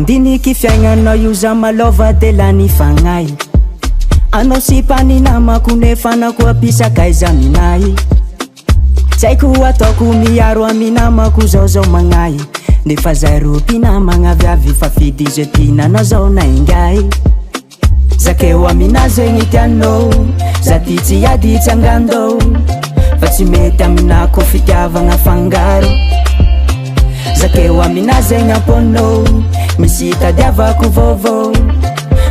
mandiniky fiaignanao io za malova de lany fagnay anao sipany namako nefa nako apisakay za minay tsy haiko ataoko miaro ami namako zao magnay nefa zay ro mpinamagna viavy fa fidy ze tinanao zao naingay zakeo amina zegny tianao za ty tsy ady tsy angandao fa tsy mety aminako fitiavagna fangaro zakeo amina zegny amponao misy tadiavako vaovao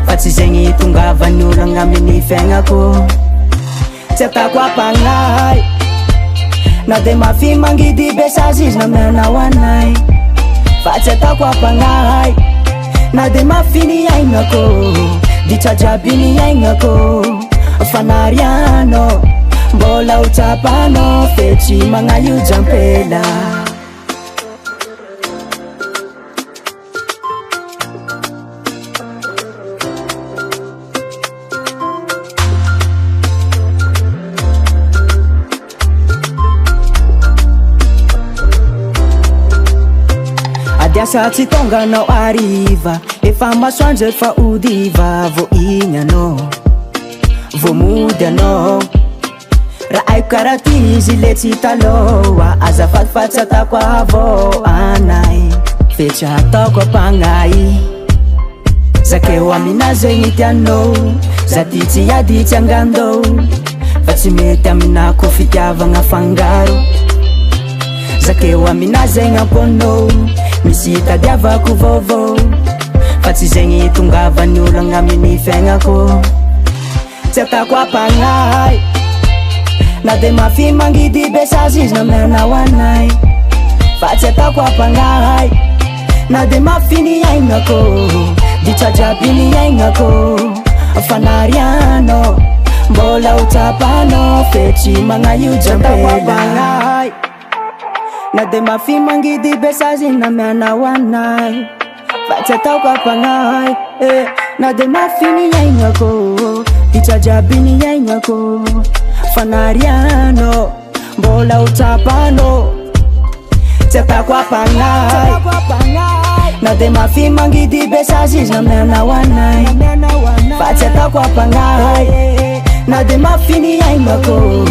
fa tsy zegny tongavany olagna amin'ny fiaignako tsy atako ampagnay na de mafy mangidy besazy izy namianao anay fa tsy atako ampagnay na de mafy ny aignako ditsa jiaby ny aignako fanariano mbola ho tsapano fetsy magnaio jampela adiasa tsy tonganao ariva efa masoandro efa odiva vo igny anao vo mody anao raha aiko karaha ty izy le tsy taloha azafady tsy atako avao anay fe tsy ataoko ampagnay zakeo amina zegny tianao za ty tsy ady tsy angandao fa tsy mety aminako fitiavagna fangaro zakeo amina zegny amponao misy tadiavako vaovao fa tsy zegny tongavany olagna amin'ny fiaignako tsy atako ampagnay na de mafy mangidy besazy izy namianao anay fa tsy atako ampagnay na de mafy ny aignako ditsa jiaby ny aignako fanariano mbola ho tsapano fetsy magnaio jampela na de mafy mangidy besazy namianao anay fa tsy ataoko ampagnay na de mafy ny aignako ditsa jiaby ny aignako fanariano mbola ho tsapano tsy atako ampagnay na de mafy mangidy besazy izy namianao anay fa tsy ataoko ampagnay na de mafy ny aignako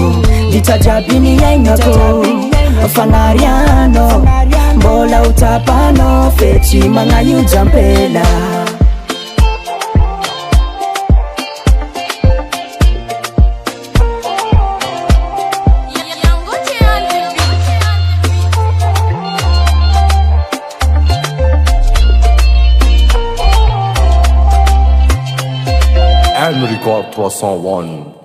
ditsa jiaby ny aignako fanariano mbola ho tsapano fetsy magnaio jampela Record 301